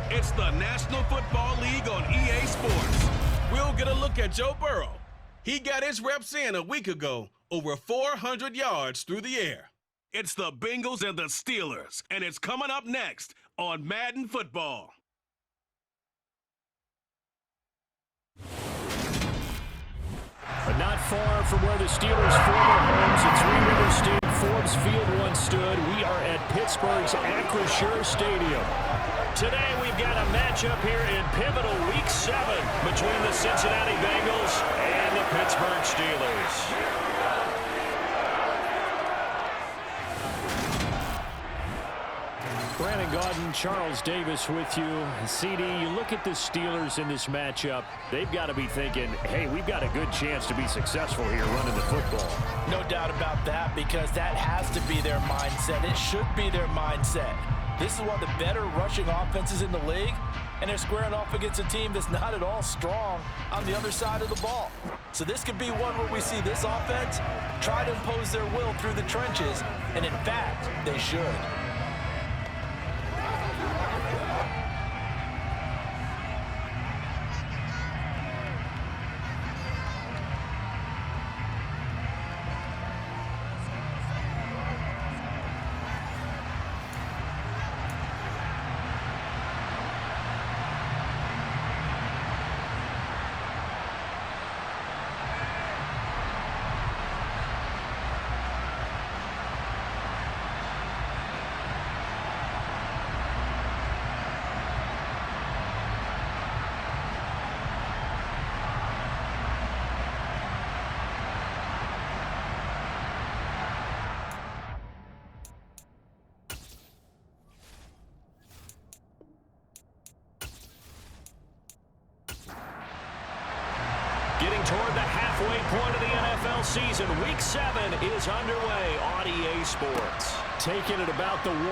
It's the National Football League on EA Sports. We'll get a look at Joe Burrow. He got his reps in a week ago, over 400 yards through the air. It's the Bengals and the Steelers, and it's coming up next on Madden Football. But not far from where the Steelers' former homes at Three Rivers Stadium, Forbes Field once stood, we are at Pittsburgh's Acrisure Stadium. Today we've got a matchup here in pivotal Week 7 between the Cincinnati Bengals and the Pittsburgh Steelers. Brandon Gaudin, Charles Davis with you. CD, you look at the Steelers in this matchup, they've got to be thinking, hey, we've got a good chance to be successful here running the football. No doubt about that, because that has to be their mindset. It should be their mindset. This is one of the better rushing offenses in the league, and they're squaring off against a team that's not at all strong on the other side of the ball. So this could be one where we see this offense try to impose their will through the trenches, and in fact, they should. Getting toward the halfway point of the NFL season, Week 7 is underway on EA Sports. Taking it about the 1.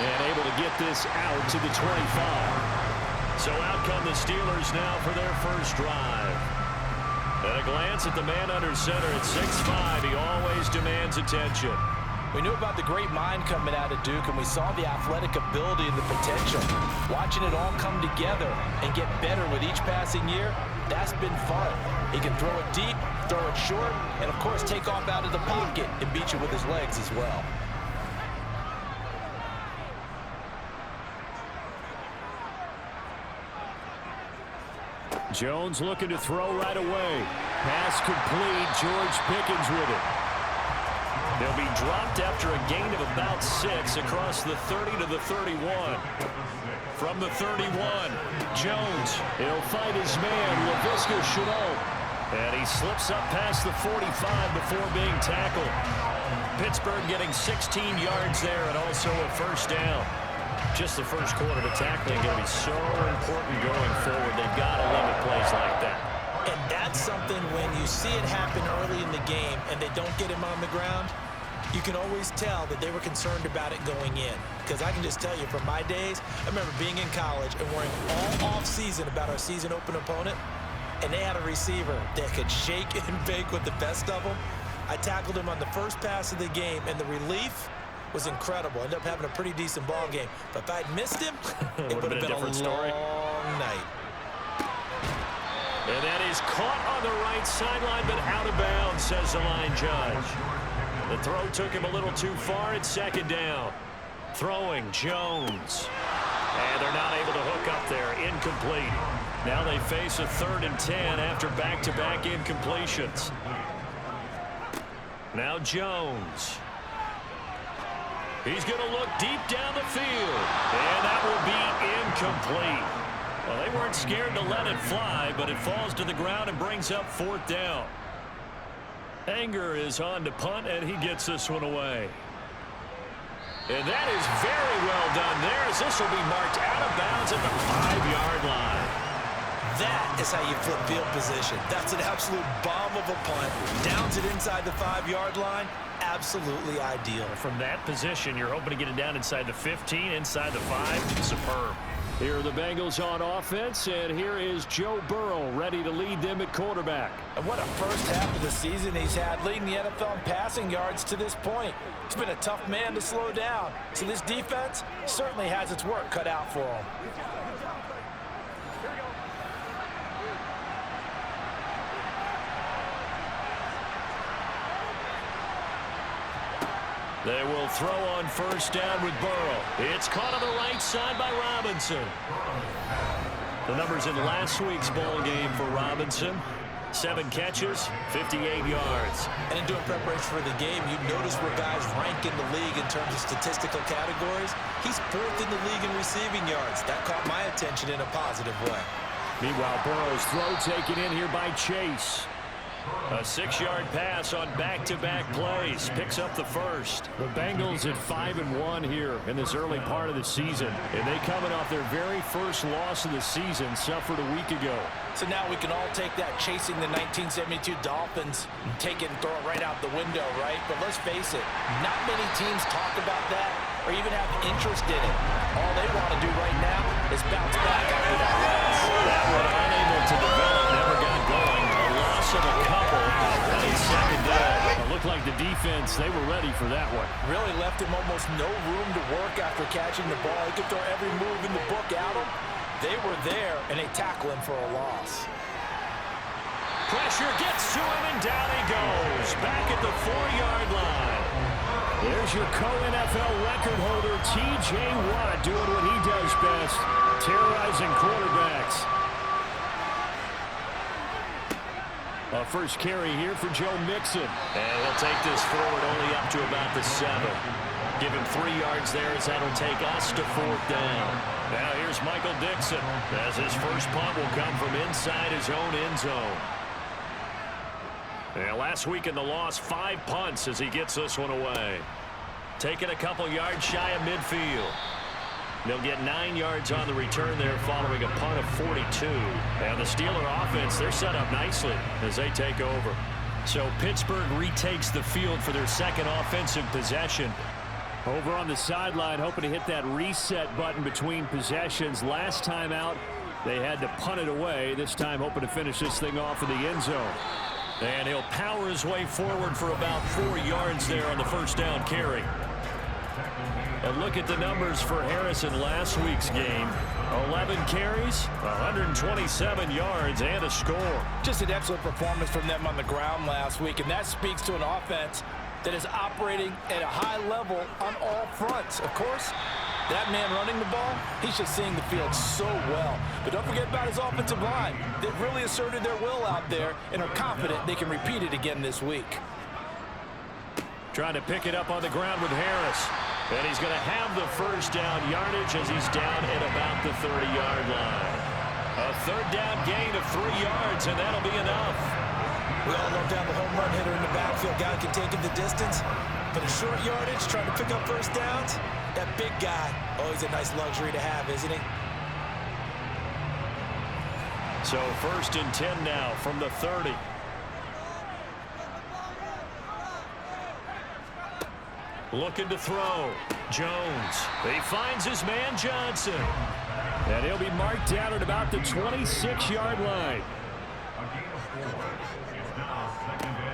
And able to get this out to the 25. So out come the Steelers now for their first drive. At a glance at the man under center at 6'5", he always demands attention. We knew about the great mind coming out of Duke, and we saw the athletic ability and the potential. Watching it all come together and get better with each passing year, that's been fun. He can throw it deep, throw it short, and, of course, take off out of the pocket and beat you with his legs as well. Jones looking to throw right away. Pass complete. George Pickens with it. They'll be dropped after a gain of about 6 across the 30 to the 31. From the 31, Jones. He'll fight his man, Laviska Shenault. And he slips up past the 45 before being tackled. Pittsburgh getting 16 yards there and also a first down. Just the first quarter of tackling going to be so important going forward. They've got to limit plays like that. And that's something when you see it happen early in the game and they don't get him on the ground, you can always tell that they were concerned about it going in. Because I can just tell you, from my days, I remember being in college and worrying all off-season about our season open opponent, and they had a receiver that could shake and bake with the best of them. I tackled him on the first pass of the game, and the relief was incredible. Ended up having a pretty decent ball game. But if I'd missed him, it would have been a long night. And that is caught on the right sideline, but out of bounds, says the line judge. The throw took him a little too far. It's second down. Throwing, Jones. And they're not able to hook up there. Incomplete. Now they face a 3rd and 10 after back-to-back incompletions. Now Jones. He's going to look deep down the field. And that will be incomplete. Well, they weren't scared to let it fly, but it falls to the ground and brings up 4th down. Anger is on to punt, and he gets this one away. And that is very well done there, as this will be marked out of bounds at the 5-yard line. That is how you flip field position. That's an absolute bomb of a punt. Downs it inside the 5-yard line. Absolutely ideal. From that position, you're hoping to get it down inside the 15, inside the 5. Superb. Here are the Bengals on offense, and here is Joe Burrow ready to lead them at quarterback. And what a first half of the season he's had, leading the NFL in passing yards to this point. He's been a tough man to slow down, so this defense certainly has its work cut out for him. They will throw on first down with Burrow. It's caught on the right side by Robinson. The numbers in last week's ball game for Robinson: 7 catches, 58 yards. And in doing preparation for the game, you notice where guys rank in the league in terms of statistical categories. He's 4th in the league in receiving yards. That caught my attention in a positive way. Meanwhile, Burrow's throw taken in here by Chase. A 6-yard pass on back-to-back plays. Picks up the first. The Bengals at 5-1 here in this early part of the season. And they coming off their very first loss of the season, suffered a week ago. So now we can all take that chasing the 1972 Dolphins and take it and throw it right out the window, right? But let's face it, not many teams talk about that or even have interest in it. All they want to do right now is bounce back after that loss. That one unable to develop, never got going. A loss of a couple, and a second down. It looked like the defense, they were ready for that one. Really left him almost no room to work after catching the ball. He could throw every move in the book at him. They were there, and they tackle him for a loss. Pressure gets to him, and down he goes. Back at the 4-yard line. There's your co-NFL record holder, T.J. Watt, doing what he does best, terrorizing quarterbacks. A first carry here for Joe Mixon. And he'll take this forward only up to about the 7. Give him 3 yards there as that'll take us to 4th down. Now here's Michael Dixon as his first punt will come from inside his own end zone. And last week in the loss, 5 punts as he gets this one away. Taking a couple yards shy of midfield. They'll get 9 yards on the return there following a punt of 42. And the Steeler offense, they're set up nicely as they take over. So Pittsburgh retakes the field for their second offensive possession. Over on the sideline, hoping to hit that reset button between possessions. Last time out, they had to punt it away. This time, hoping to finish this thing off in the end zone. And he'll power his way forward for about 4 yards there on the first down carry. And look at the numbers for Harrison last week's game. 11 carries, 127 yards, and a score. Just an excellent performance from them on the ground last week, and that speaks to an offense that is operating at a high level on all fronts. Of course, that man running the ball, he's just seeing the field so well. But don't forget about his offensive line. They've really asserted their will out there and are confident they can repeat it again this week. Trying to pick it up on the ground with Harris. And he's going to have the first down yardage as he's down at about the 30-yard line. A 3rd down gain of 3 yards, and that'll be enough. We all love down the home run hitter in the backfield. Guy can take it the distance. But a short yardage, trying to pick up first downs, that big guy, always a nice luxury to have, isn't he? So 1st and 10 now from the 30. Looking to throw. Jones. He finds his man Johnson. And he'll be marked down at about the 26-yard line.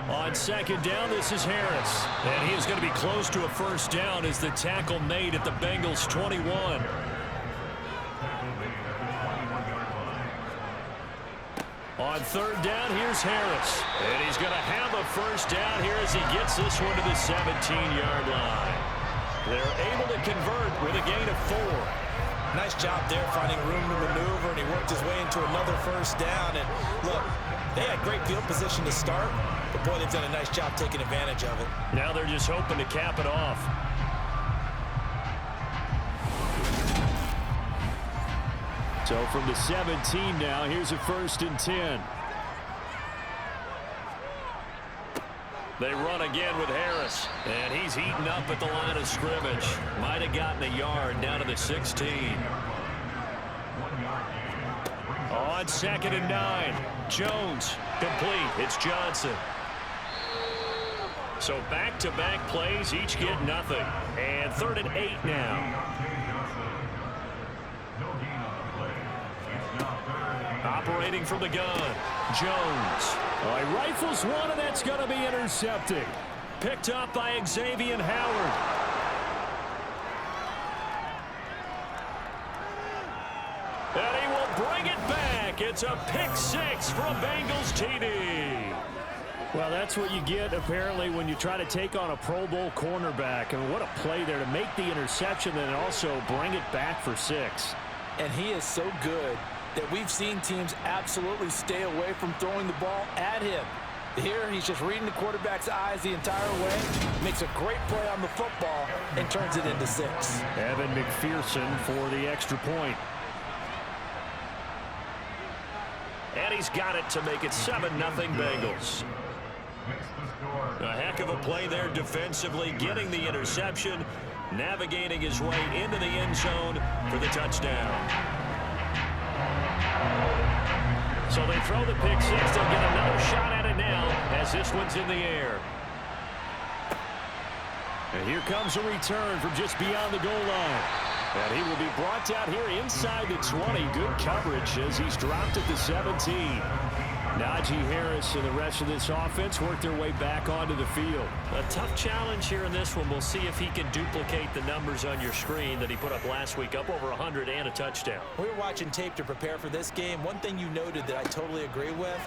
On 2nd down, this is Harris. And he is going to be close to a first down as the tackle made at the Bengals' 21. On 3rd down, here's Harris. And he's going to have a first down here as he gets this one to the 17-yard line. They're able to convert with a gain of 4. Nice job there finding room to maneuver, and he worked his way into another first down. And look, they had great field position to start, but boy, they've done a nice job taking advantage of it. Now they're just hoping to cap it off. So from the 17 now, here's a 1st and 10. They run again with Harris, and he's heating up at the line of scrimmage. Might have gotten a yard down to the 16. On 2nd and 9, Jones, complete. It's Johnson. So back-to-back plays, each get nothing. And 3rd and 8 now. operating from the gun. Jones. Oh, he rifles one, and that's going to be intercepted. Picked up by Xavier Howard. And he will bring it back. It's a pick six from Bengals TD. Well, that's what you get, apparently, when you try to take on a Pro Bowl cornerback. I mean, what a play there to make the interception and also bring it back for 6. And he is so good that we've seen teams absolutely stay away from throwing the ball at him. Here, he's just reading the quarterback's eyes the entire way, makes a great play on the football, and turns it into 6. Evan McPherson for the extra point. And he's got it to make it 7-0 Bengals. A heck of a play there defensively, getting the interception, navigating his way into the end zone for the touchdown. So they throw the pick six. They'll get another shot at it now as this one's in the air. And here comes a return from just beyond the goal line. And he will be brought down here inside the 20. Good coverage as he's dropped at the 17. Najee Harris and the rest of this offense work their way back onto the field. A tough challenge here in this one. We'll see if he can duplicate the numbers on your screen that he put up last week, up over 100 and a touchdown. We were watching tape to prepare for this game. One thing you noted that I totally agree with,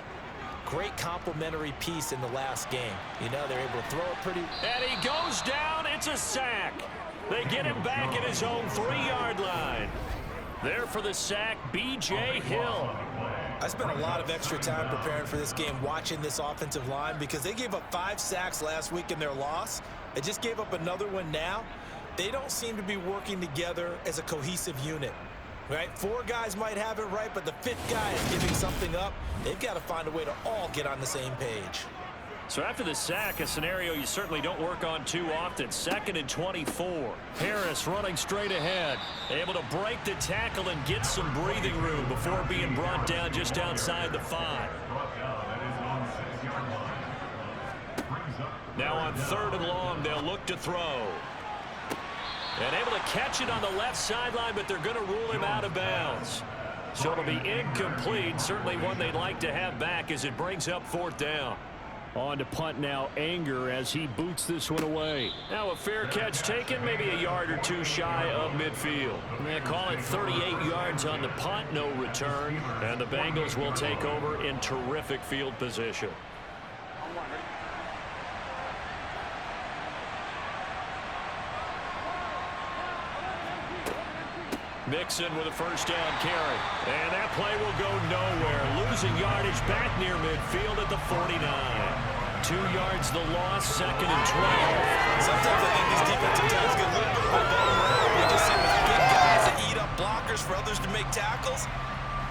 great complimentary piece in the last game. You know, they're able to throw it pretty. And he goes down. It's a sack. They get him back at his own 3-yard line. There for the sack, B.J. Hill. I spent a lot of extra time preparing for this game watching this offensive line because they gave up 5 sacks last week in their loss. They just gave up another one now. They don't seem to be working together as a cohesive unit. Right? 4 guys might have it right, but the 5th guy is giving something up. They've got to find a way to all get on the same page. So after the sack, a scenario you certainly don't work on too often. 2nd and 24. Harris running straight ahead. Able to break the tackle and get some breathing room before being brought down just outside the 5. Now on 3rd and long, they'll look to throw. And able to catch it on the left sideline, but they're going to rule him out of bounds. So it'll be incomplete. Certainly one they'd like to have back as it brings up 4th down. On to punt now, Anger, as he boots this one away. Now a fair catch taken, maybe a yard or 2 shy of midfield. They call it 38 yards on the punt, no return. And the Bengals will take over in terrific field position. Mixon with a 1st down carry. And that play will go nowhere. Losing yardage back near midfield at the 49. 2 yards the loss, 2nd and 12. Sometimes I think these defensive guys get a little bit of a bum around. You just see with big guys that eat up blockers for others to make tackles.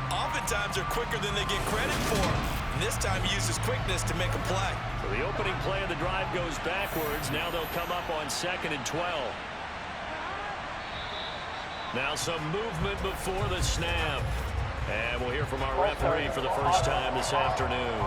Oftentimes they're quicker than they get credit for. And this time he uses quickness to make a play. So the opening play of the drive goes backwards. Now they'll come up on 2nd and 12. Now some movement before the snap. And we'll hear from our referee for the first time this afternoon.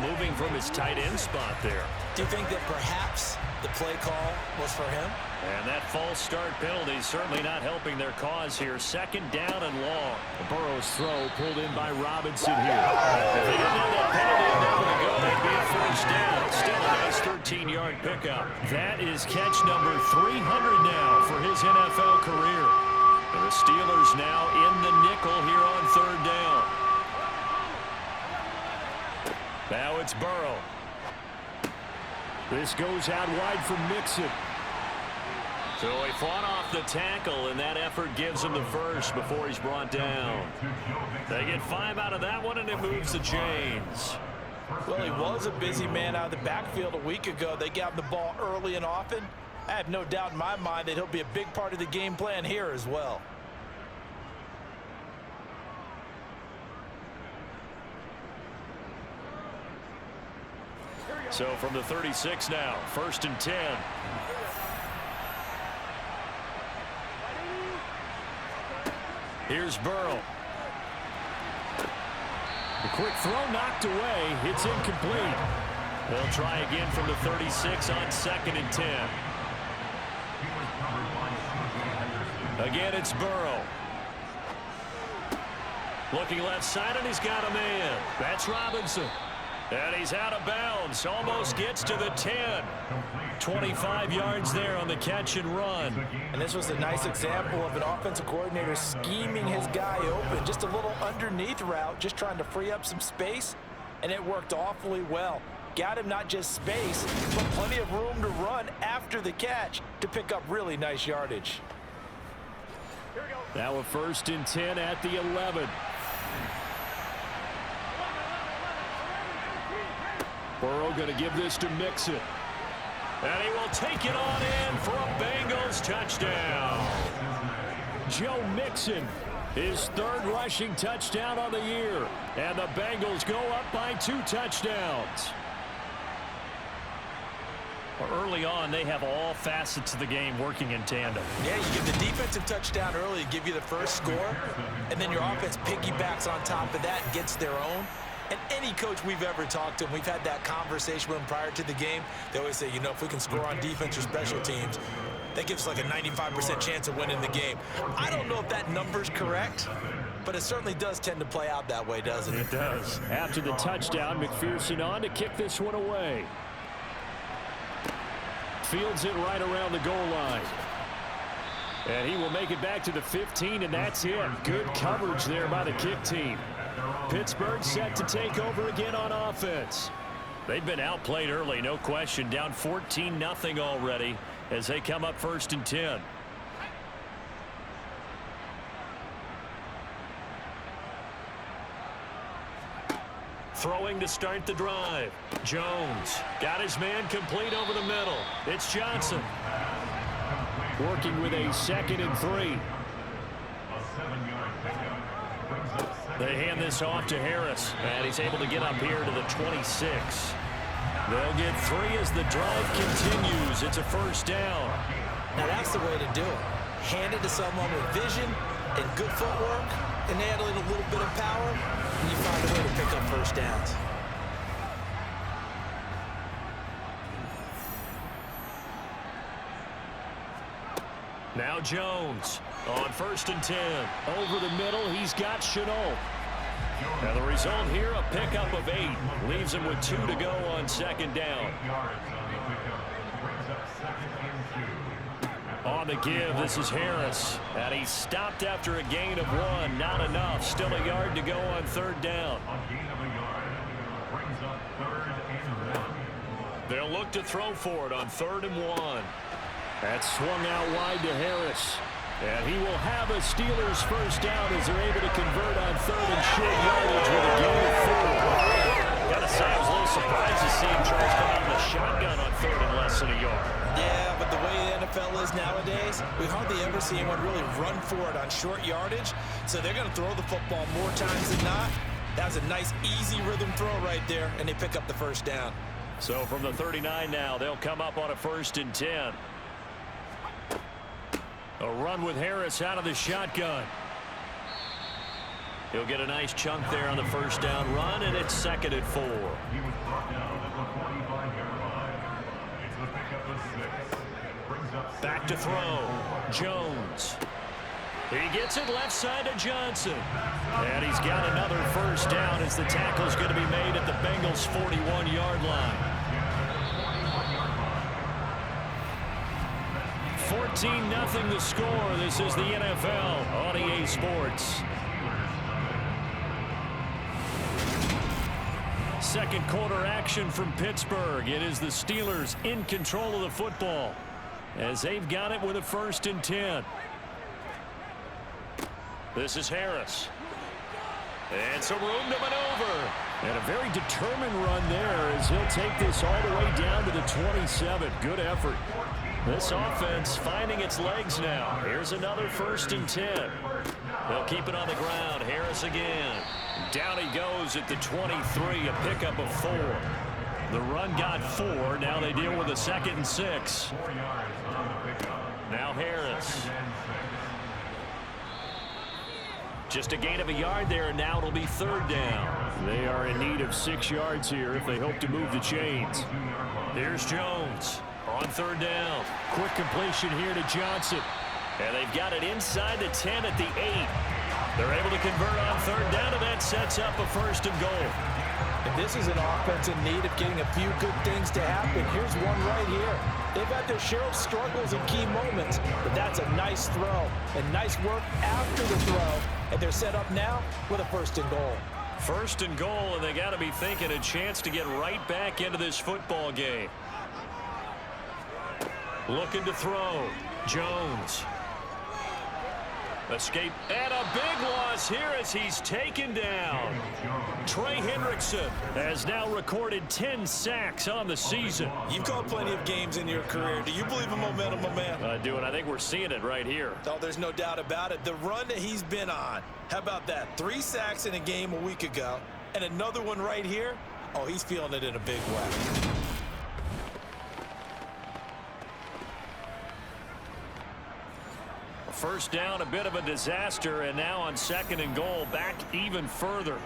Moving from his tight end spot there. Do you think that perhaps the play call was for him? And that false start penalty certainly not helping their cause here. 2nd down and long. Burrow's throw pulled in by Robinson here. If they didn't have that penalty a moment ago, it'd be a 1st down. Still a nice 13-yard pickup. That is catch number 300 now for his NFL career. And the Steelers now in the nickel here on 3rd down. Now it's Burrow. This goes out wide for Mixon. So he fought off the tackle, and that effort gives him the 1st before he's brought down. They get 5 out of that one, and it moves the chains. Well, he was a busy man out of the backfield a week ago. They got him the ball early and often. I have no doubt in my mind that he'll be a big part of the game plan here as well. So from the 36 now, 1st and 10. Here's Burrow. The quick throw knocked away. It's incomplete. They'll try again from the 36 on 2nd and 10. Again, it's Burrow. Looking left side, and he's got a man. That's Robinson. And he's out of bounds. Almost gets to the 10. 25 yards there on the catch and run. And this was a nice example of an offensive coordinator scheming his guy open. Just a little underneath route, just trying to free up some space, and it worked awfully well. Got him not just space, but plenty of room to run after the catch to pick up really nice yardage. Now a 1st and 10 at the 11. Burrow going to give this to Mixon. And he will take it on in for a Bengals touchdown. Joe Mixon, his 3rd rushing touchdown on the year. And the Bengals go up by 2 touchdowns. Early on, they have all facets of the game working in tandem. Yeah, you get the defensive touchdown early to give you the first score, and then your offense piggybacks on top of that and gets their own. And any coach we've ever talked to, and we've had that conversation with them prior to the game, they always say, you know, if we can score on defense or special teams, that gives us like a 95% chance of winning the game. I don't know if that number's correct, but it certainly does tend to play out that way, doesn't it? It does. After the touchdown, McPherson on to kick this one away. Fields it right around the goal line. And he will make it back to the 15, and that's it. Good coverage there by the kick team. Pittsburgh set to take over again on offense. They've been outplayed early, no question. Down 14-0 already as they come up 1st and 10. Throwing to start the drive. Jones got his man complete over the middle. It's Johnson. Working with a 2nd and 3. They hand this off to Harris, and he's able to get up here to the 26. They'll get 3 as the drive continues. It's a 1st down. Now that's the way to do it. Hand it to someone with vision and good footwork, and add a little bit of power, and you find a way to pick up 1st downs. Now Jones on 1st and 10. Over the middle, he's got Chenault. And the result here, a pickup of 8. Leaves him with 2 to go on 2nd down. On the give, this is Harris. And he's stopped after a gain of 1. Not enough. Still a yard to go on 3rd down. They'll look to throw for it on 3rd and 1. That's swung out wide to Harris. And he will have a Steelers 1st down as they're able to convert on 3rd and short yardage with a gain of 4. Gotta say, I was a little surprised to see him try to come out of the shotgun on 3rd and less than a yard. Yeah, but the way the NFL is nowadays, we hardly ever see anyone really run for it on short yardage. So they're going to throw the football more times than not. That was a nice, easy rhythm throw right there, and they pick up the 1st down. So from the 39 now, they'll come up on a 1st and 10. A run with Harris out of the shotgun. He'll get a nice chunk there on the 1st down run, and it's 2nd and 4. Back to throw. Jones. He gets it left side to Johnson. And he's got another 1st down as the tackle's going to be made at the Bengals' 41-yard line. 14-0 the score. This is the NFL on EA Sports. 2nd quarter action from Pittsburgh. It is the Steelers in control of the football as they've got it with a 1st and 10. This is Harris. And some room to maneuver. And a very determined run there as he'll take this all the way down to the 27. Good effort. This offense finding its legs now. Here's another 1st and 10. They'll keep it on the ground. Harris again. Down he goes at the 23, a pickup of 4. The run got 4. Now they deal with a 2nd and 6. Now Harris. Just a gain of a yard there, and now it'll be 3rd down. They are in need of 6 yards here if they hope to move the chains. Here's Jones on 3rd down. Quick completion here to Johnson. And they've got it inside the 10 at the 8. They're able to convert on third down, and that sets up a 1st and goal. And this is an offense in need of getting a few good things to happen. Here's one right here. They've had their share of struggles in key moments, but that's a nice throw and nice work after the throw. And they're set up now with a 1st and goal. 1st and goal, and they got to be thinking a chance to get right back into this football game. Looking to throw. Jones. Escape, and a big loss here as he's taken down. Trey Hendrickson has now recorded 10 sacks on the season. You've called plenty of games in your career. Do you believe in momentum, my man? I do, and I think we're seeing it right here. Oh, there's no doubt about it. The run that he's been on. How about that? 3 sacks in a game a week ago, and another one right here. Oh, he's feeling it in a big way. First down, a bit of a disaster, and now on 2nd and goal, back even further.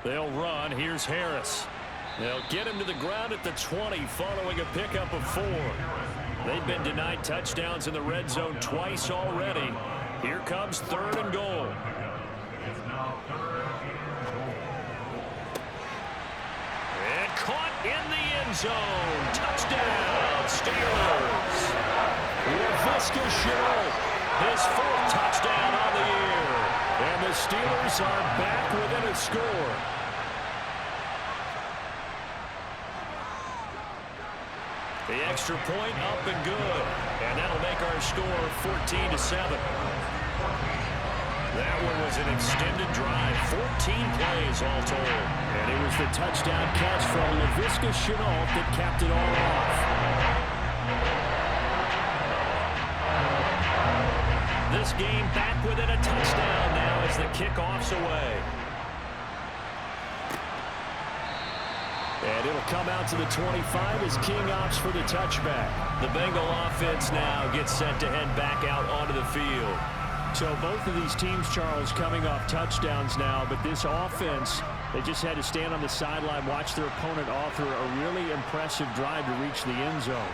They'll run. Here's Harris. They'll get him to the ground at the 20 following a pickup of 4. They've been denied touchdowns in the red zone twice already. Here comes 3rd and goal. Caught in the end zone. Touchdown, Steelers. Laviska Shenault, his 4th touchdown on the year. And the Steelers are back within a score. The extra point up and good. And that'll make our score 14-7. That one was an extended drive, 14 plays all told. And it was the touchdown catch from Laviska Shenault that capped it all off. This game back within a touchdown now as the kickoff's away. And it'll come out to the 25 as King opts for the touchback. The Bengal offense now gets set to head back out onto the field. So both of these teams, Charles, coming off touchdowns now, but this offense, they just had to stand on the sideline, watch their opponent author a really impressive drive to reach the end zone.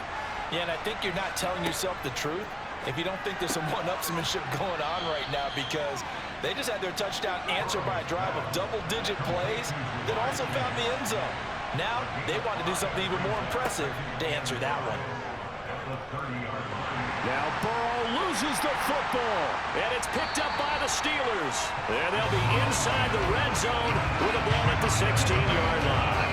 Yeah, and I think you're not telling yourself the truth if you don't think there's some one-upsmanship going on right now, because they just had their touchdown answered by a drive of double-digit plays that also found the end zone. Now they want to do something even more impressive to answer that one. Now Burrow loses the football, and it's picked up by the Steelers. And they'll be inside the red zone with a ball at the 16-yard line.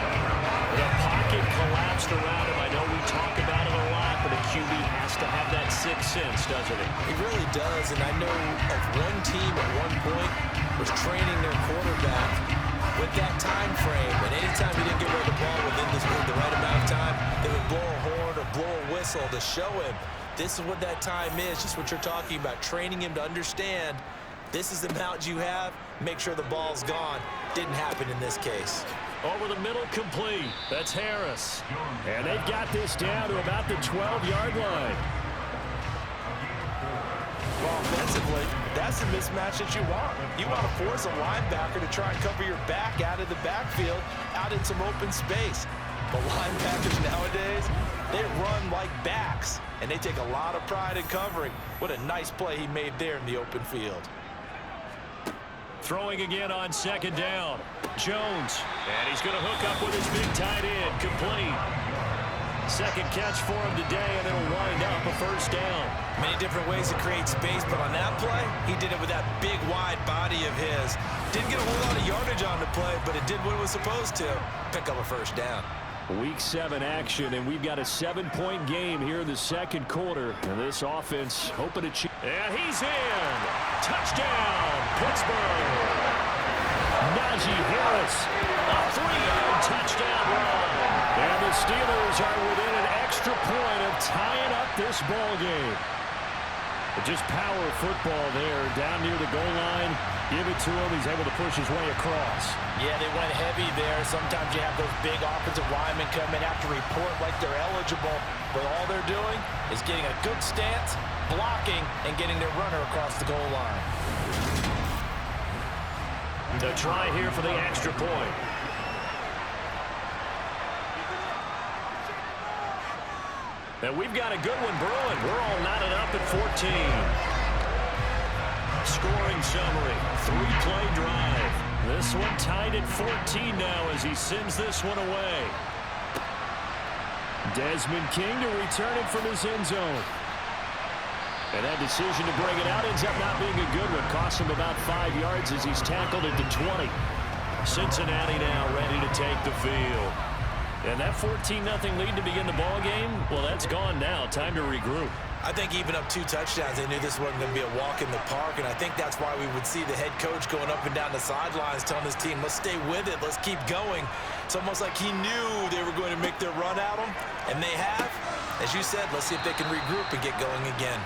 The pocket collapsed around him. I know we talk about it a lot, but a QB has to have that sixth sense, doesn't he? He really does, and I know of one team at one point was training their quarterback with that time frame, and anytime he didn't get rid of the ball within the right amount of time, they would blow a horn or blow a whistle to show him this is what that time is, just what you're talking about, training him to understand this is the amount you have, make sure the ball's gone. Didn't happen in this case. Over the middle, complete. That's Harris. And they've got this down to about the 12-yard line. Well, offensively, that's the mismatch that you want. You want to force a linebacker to try and cover your back out of the backfield, out in some open space. But linebackers nowadays, they run like backs, and they take a lot of pride in covering. What a nice play he made there in the open field. Throwing again on second down. Jones. And he's going to hook up with his big tight end. Complete. Second catch for him today, and it'll wind up a first down. Many different ways to create space, but on that play, he did it with that big, wide body of his. Didn't get a whole lot of yardage on the play, but it did what it was supposed to. Pick up a first down. Week 7 action, and we've got a 7-point game here in the second quarter. And this offense hoping to cheat. And he's in. Touchdown, Pittsburgh. Najee Harris, a 3-yard touchdown run. And the Steelers are within an extra point of tying up this ball game. Just power football there, down near the goal line. Give it to him. He's able to push his way across. Yeah, they went heavy there. Sometimes you have those big offensive linemen come in, have to report like they're eligible. But all they're doing is getting a good stance, blocking, and getting their runner across the goal line. To try here for the extra point. And we've got a good one brewing. We're all knotted up at 14. Scoring summary, 3-play drive. This one tied at 14 now as he sends this one away. Desmond King to return it from his end zone. And that decision to bring it out ends up not being a good one. Costs him about 5 yards as he's tackled at the 20. Cincinnati now ready to take the field. And that 14-0 lead to begin the ball game, well, that's gone now. Time to regroup. I think even up 2 touchdowns, they knew this wasn't going to be a walk in the park, and I think that's why we would see the head coach going up and down the sidelines telling his team, let's stay with it, let's keep going. It's almost like he knew they were going to make their run at him, and they have. As you said, let's see if they can regroup and get going again.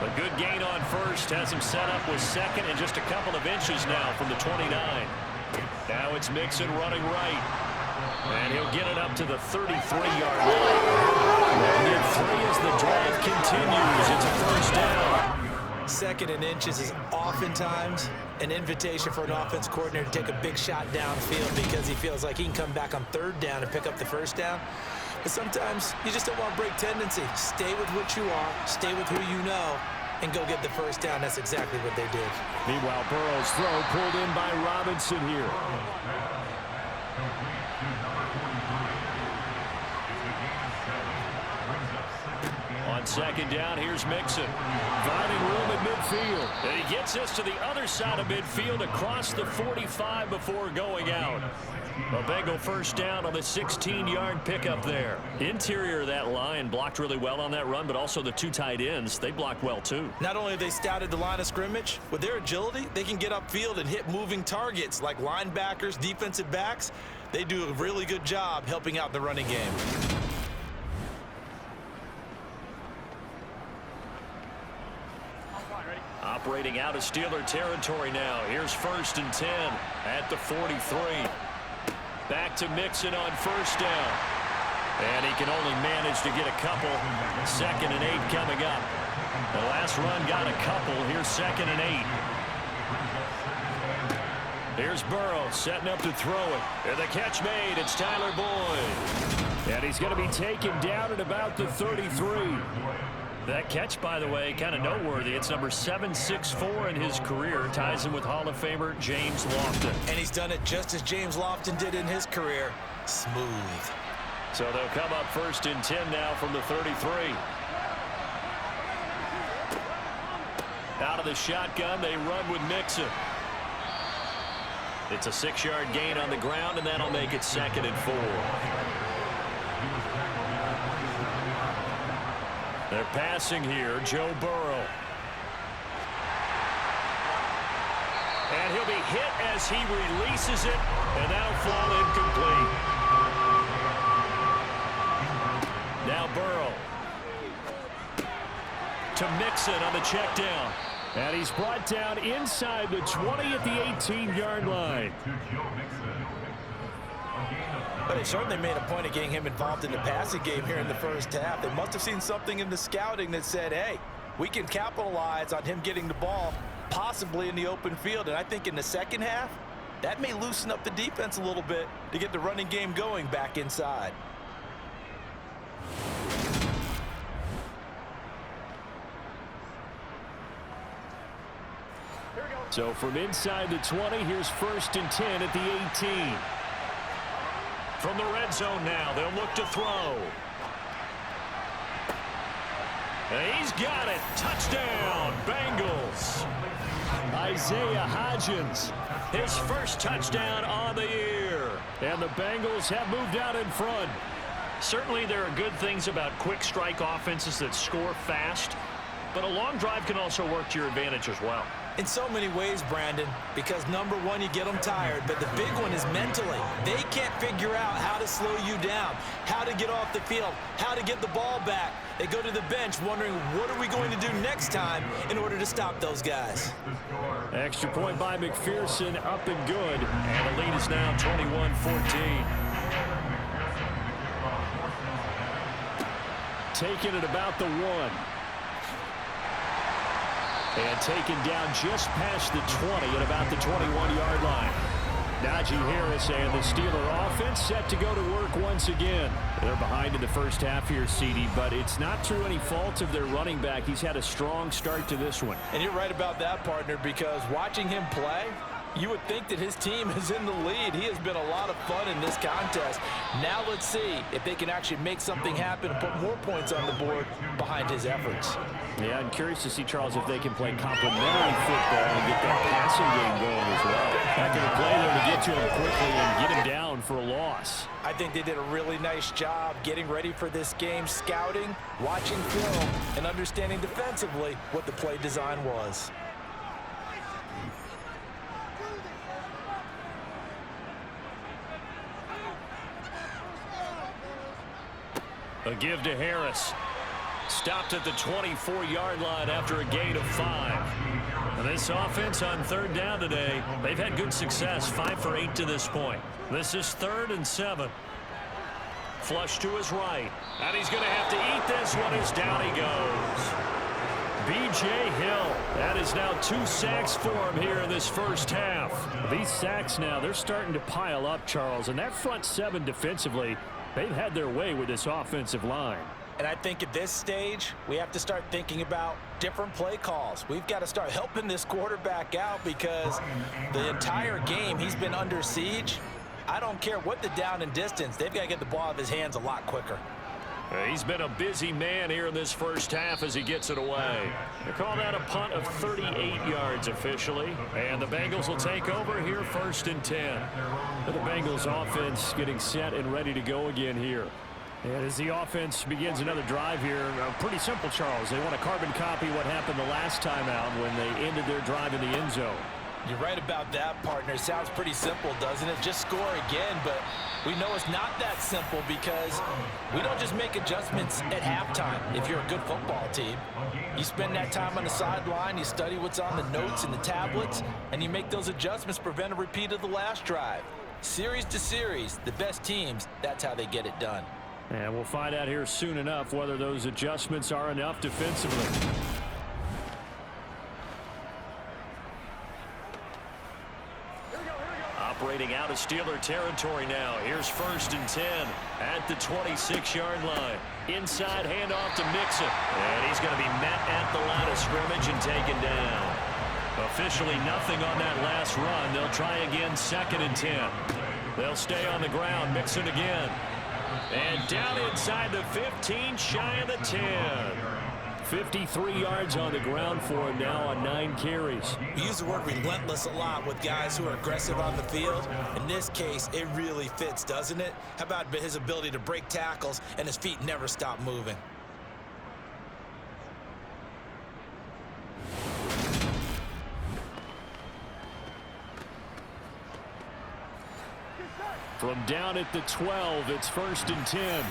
A good gain on first has him set up with second and just a couple of inches now from the 29. Now it's Mixon running right. And he'll get it up to the 33-yard line. And get 3 as the drive continues. It's a first down. Second and inches is oftentimes an invitation for an offense coordinator to take a big shot downfield because he feels like he can come back on 3rd down and pick up the first down. But sometimes you just don't want to break tendency. Stay with what you are, stay with who you know, and go get the first down. That's exactly what they did. Meanwhile, Burrow's throw pulled in by Robinson here. On second down, here's Mixon. Finding room at midfield. And he gets this to the other side of midfield across the 45 before going out. A Bengal first down on the 16-yard pickup there. Interior of that line blocked really well on that run, but also the 2 tight ends, they blocked well too. Not only have they scouted the line of scrimmage, with their agility, they can get upfield and hit moving targets like linebackers, defensive backs. They do a really good job helping out the running game. Operating out of Steeler territory now. Here's 1st and 10 at the 43. Back to Mixon on first down. And he can only manage to get a couple. 2nd and 8 coming up. The last run got a couple. Here's 2nd and 8. Here's Burrow setting up to throw it. And the catch made. It's Tyler Boyd. And he's going to be taken down at about the 33. That catch, by the way, kind of noteworthy. It's number 764 in his career. Ties him with Hall of Famer James Lofton. And he's done it just as James Lofton did in his career. Smooth. So they'll come up 1st and 10 now from the 33. Out of the shotgun, they run with Mixon. It's a 6-yard gain on the ground, and that'll make it 2nd and 4. They're passing here, Joe Burrow. And he'll be hit as he releases it, and that'll fall incomplete. Now Burrow. To Mixon on the check down. And he's brought down inside the 20 at the 18-yard line. But they certainly made a point of getting him involved in the passing game here in the first half. They must have seen something in the scouting that said, hey, we can capitalize on him getting the ball, possibly in the open field. And I think in the second half, that may loosen up the defense a little bit to get the running game going back inside. So from inside the 20, here's 1st and 10 at the 18. From the red zone now, they'll look to throw. And he's got it. Touchdown, Bengals. Isaiah Hodgins. His first touchdown on the year. And the Bengals have moved out in front. Certainly there are good things about quick strike offenses that score fast, but a long drive can also work to your advantage as well. In so many ways, Brandon, because number one, you get them tired, but the big one is mentally. They can't figure out how to slow you down, how to get off the field, how to get the ball back. They go to the bench wondering, what are we going to do next time in order to stop those guys? Extra point by McPherson, up and good. And the lead is now 21-14. Taken at about the 1. And taken down just past the 20 at about the 21-yard line. Najee Harris and the Steeler offense set to go to work once again. They're behind in the first half here, CD, but it's not through any fault of their running back. He's had a strong start to this one. And you're right about that, partner, because watching him play, you would think that his team is in the lead. He has been a lot of fun in this contest. Now let's see if they can actually make something happen and put more points on the board behind his efforts. Yeah, I'm curious to see, Charles, if they can play complementary football and get that passing game going as well. Heck of a play there to get to him quickly and get him down for a loss. I think they did a really nice job getting ready for this game, scouting, watching film, and understanding defensively what the play design was. A give to Harris. Stopped at the 24-yard line after a gain of 5. And this offense on third down today, they've had good success, 5 for 8 to this point. This is 3rd and 7. Flush to his right. And he's going to have to eat this one as down he goes. B.J. Hill. That is now 2 sacks for him here in this first half. These sacks now, they're starting to pile up, Charles. And that front 7 defensively, they've had their way with this offensive line. And I think at this stage, we have to start thinking about different play calls. We've got to start helping this quarterback out because the entire game he's been under siege. I don't care what the down and distance. They've got to get the ball out of his hands a lot quicker. He's been a busy man here in this first half as he gets it away. They call that a punt of 38 yards officially. And the Bengals will take over here 1st and 10. The Bengals offense getting set and ready to go again here. And as the offense begins another drive here, pretty simple, Charles. They want to carbon copy what happened the last time out when they ended their drive in the end zone. You're right about that, partner. Sounds pretty simple, doesn't it? Just score again, but we know it's not that simple because we don't just make adjustments at halftime if you're a good football team. You spend that time on the sideline, you study what's on the notes and the tablets, and you make those adjustments to prevent a repeat of the last drive. Series to series, the best teams, that's how they get it done. And we'll find out here soon enough whether those adjustments are enough defensively. Operating out of Steeler territory now. Here's 1st and 10 at the 26-yard line. Inside handoff to Mixon. And he's going to be met at the line of scrimmage and taken down. Officially nothing on that last run. They'll try again 2nd and 10. They'll stay on the ground. Mixon again. And down inside the 15, shy of the 10. 53 yards on the ground for him now on 9 carries. We use the word relentless a lot with guys who are aggressive on the field. In this case, it really fits, doesn't it? How about his ability to break tackles and his feet never stop moving? From down at the 12, it's 1st and 10.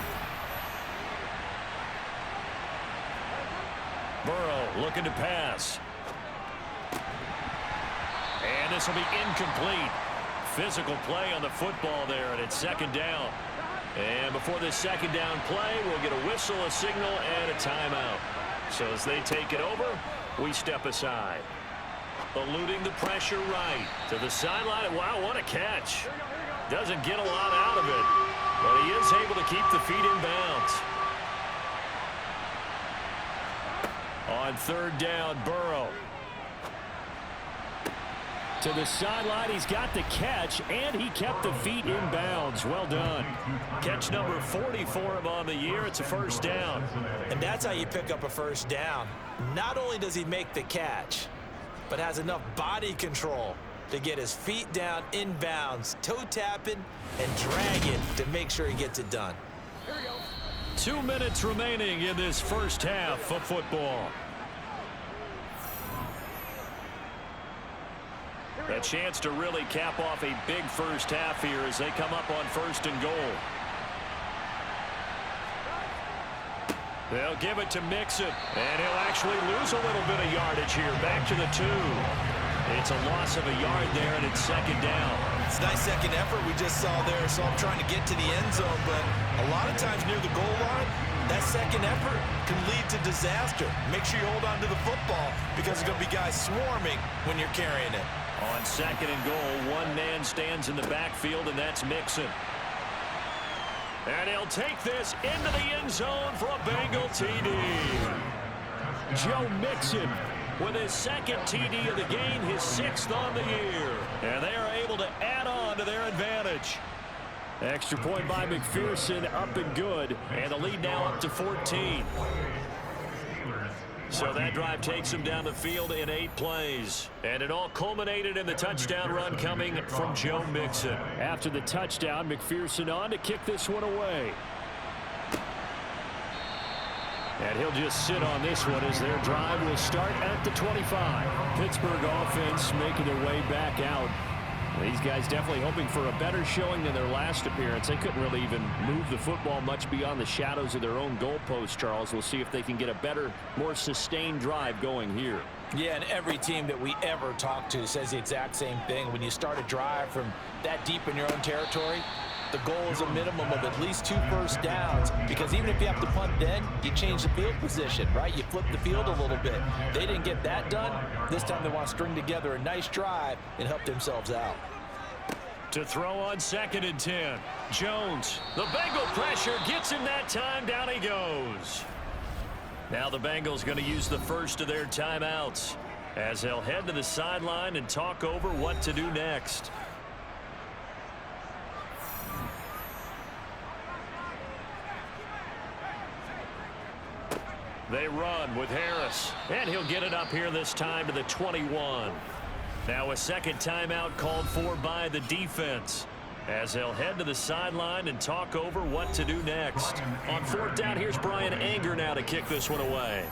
Burrow looking to pass. And this will be incomplete. Physical play on the football there, and it's 2nd down. And before this 2nd down play, we'll get a whistle, a signal, and a timeout. So as they take it over, we step aside. Eluding the pressure right to the sideline. Wow, what a catch. Doesn't get a lot out of it, but he is able to keep the feet in bounds. On 3rd down, Burrow. To the sideline, he's got the catch, and he kept the feet in bounds. Well done. Catch number 40 for him on the year. It's a 1st down. And that's how you pick up a 1st down. Not only does he make the catch, but has enough body control to get his feet down in bounds, toe tapping and dragging to make sure he gets it done. 2 minutes remaining in this first half of football. A chance to really cap off a big first half here as they come up on 1st and goal. They'll give it to Mixon, and he'll actually lose a little bit of yardage here. Back to the 2. It's a loss of a yard there, and it's 2nd down. It's a nice second effort we just saw there. So I'm trying to get to the end zone, but a lot of times near the goal line, that second effort can lead to disaster. Make sure you hold on to the football because there's going to be guys swarming when you're carrying it. On second and goal, one man stands in the backfield, and that's Mixon. And he'll take this into the end zone for a Bengal TD. Joe Mixon with his second TD of the game, his 6th on the year. And they are able to add on to their advantage. Extra point by McPherson, up and good. And the lead now up to 14. So that drive takes him down the field in 8 plays. And it all culminated in the touchdown run coming from Joe Mixon. After the touchdown, McPherson on to kick this one away. And he'll just sit on this one as their drive will start at the 25. Pittsburgh offense making their way back out. These guys definitely hoping for a better showing than their last appearance. They couldn't really even move the football much beyond the shadows of their own goalpost, Charles. We'll see if they can get a better, more sustained drive going here. Yeah, and every team that we ever talk to says the exact same thing. When you start a drive from that deep in your own territory, the goal is a minimum of at least 2 first downs, because even if you have to punt then, you change the field position, right? You flip the field a little bit. They didn't get that done. This time they want to string together a nice drive and help themselves out. To throw on 2nd and 10. Jones, the Bengal pressure gets him that time. Down he goes. Now the Bengals going to use the first of their timeouts as they'll head to the sideline and talk over what to do next. They run with Harris, and he'll get it up here this time to the 21. Now a second timeout called for by the defense as they'll head to the sideline and talk over what to do next. On 4th down, here's Brian Anger now to kick this one away.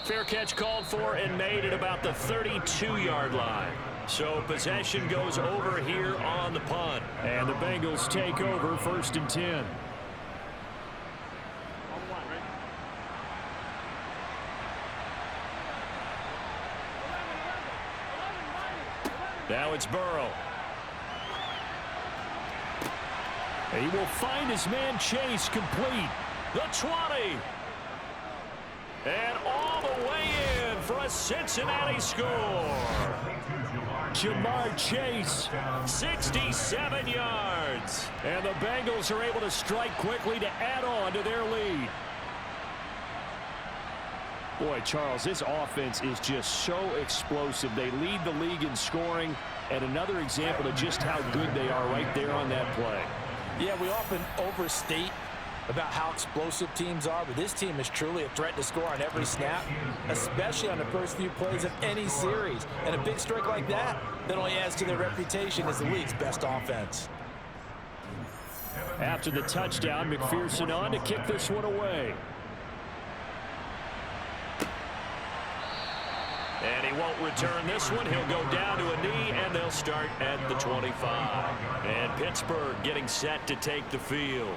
Fair catch called for and made at about the 32-yard line. So possession goes over here on the punt. And the Bengals take over 1st and 10. Now it's Burrow. He will find his man Chase complete. The 20. And all the way in for a Cincinnati score. Jamar Chase. 67 yards. And the Bengals are able to strike quickly to add on to their lead. Boy, Charles, this offense is just so explosive. They lead the league in scoring, and another example of just how good they are right there on that play. Yeah, we often overstate about how explosive teams are, but this team is truly a threat to score on every snap, especially on the first few plays of any series. And a big strike like that only adds to their reputation as the league's best offense. After the touchdown, McPherson on to kick this one away. And he won't return this one. He'll go down to a knee, and they'll start at the 25. And Pittsburgh getting set to take the field.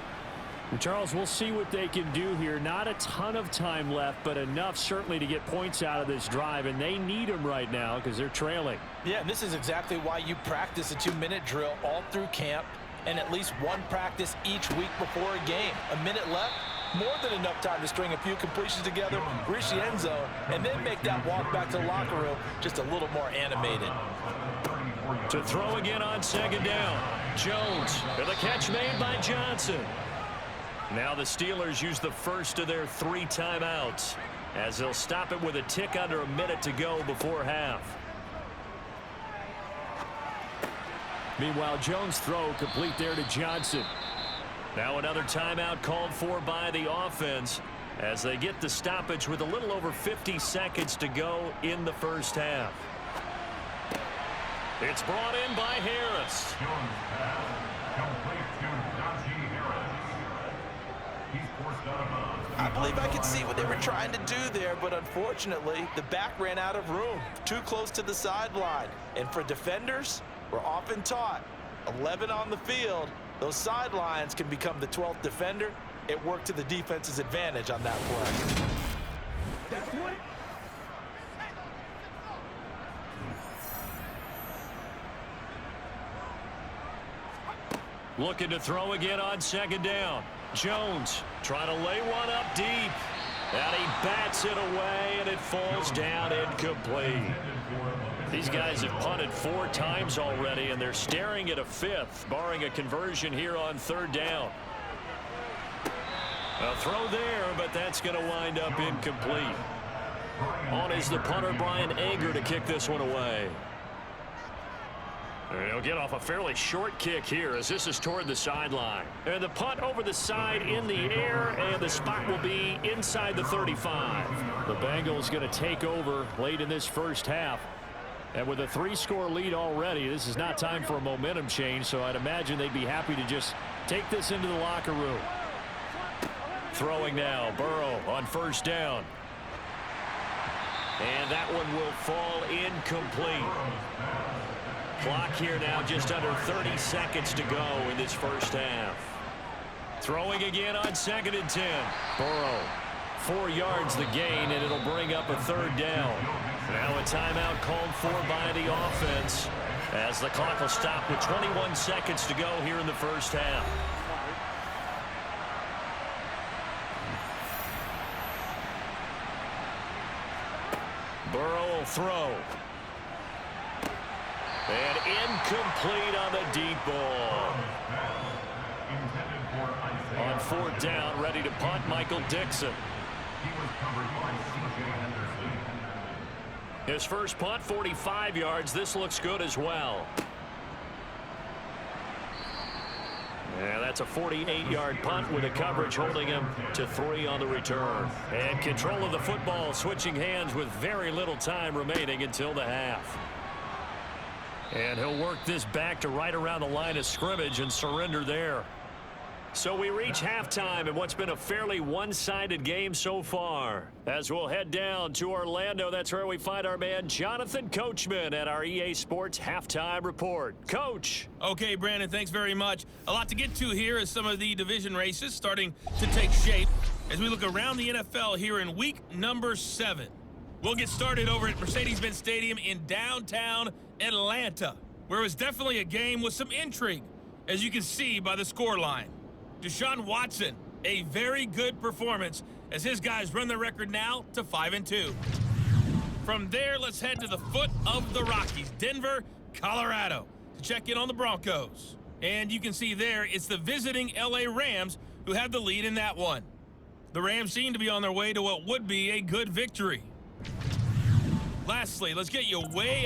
And Charles, we'll see what they can do here. Not a ton of time left, but enough certainly to get points out of this drive, and they need them right now because they're trailing. Yeah, and this is exactly why you practice a 2-minute drill all through camp and at least one practice each week before a game. A minute left, more than enough time to string a few completions together, reach the end zone, and then make that walk back to the locker room just a little more animated. To throw again on 2nd down. Jones, and the catch made by Johnson. Now the Steelers use the first of their 3 timeouts as they'll stop it with a tick under a minute to go before half. Meanwhile, Jones' throw complete there to Johnson. Now another timeout called for by the offense as they get the stoppage with a little over 50 seconds to go in the first half. It's brought in by Harris. I believe I could see what they were trying to do there, but unfortunately, the back ran out of room, too close to the sideline. And for defenders, we're often taught, 11 on the field, those sidelines can become the 12th defender. It worked to the defense's advantage on that play. Looking to throw again on 2nd down. Jones trying to lay one up deep. And he bats it away, and it falls down incomplete. These guys have punted 4 times already, and they're staring at a 5th, barring a conversion here on 3rd down. A throw there, but that's going to wind up incomplete. On is the punter, Brian Ager, to kick this one away. And he'll get off a fairly short kick here as this is toward the sideline. And the punt over the side in the air, and the spot will be inside the 35. The Bengals going to take over late in this first half. And with a 3-score lead already, this is not time for a momentum change, so I'd imagine they'd be happy to just take this into the locker room. Throwing now, Burrow on 1st down. And that one will fall incomplete. Clock here now just under 30 seconds to go in this first half. Throwing again on 2nd and 10. Burrow, 4 yards the gain, and it'll bring up a 3rd down. Now a timeout called for by the offense as the clock will stop with 21 seconds to go here in the first half. Burrow will throw. And incomplete on the deep ball. On 4th down, ready to punt, Michael Dixon. His first punt, 45 yards. This looks good as well. And that's a 48-yard punt with the coverage holding him to 3 on the return. And control of the football switching hands with very little time remaining until the half. And he'll work this back to right around the line of scrimmage and surrender there. So we reach halftime in what's been a fairly one-sided game so far. As we'll head down to Orlando, that's where we find our man Jonathan Coachman at our EA Sports Halftime Report. Coach. Okay, Brandon, thanks very much. A lot to get to here as some of the division races starting to take shape as we look around the NFL here in week number 7. We'll get started over at Mercedes-Benz Stadium in downtown Atlanta, where it was definitely a game with some intrigue, as you can see by the scoreline. Deshaun Watson, a very good performance as his guys run the record now to 5-2. From there, let's head to the foot of the Rockies, Denver, Colorado, to check in on the Broncos. And you can see there, it's the visiting LA Rams who have the lead in that one. The Rams seem to be on their way to what would be a good victory. Lastly, let's get you way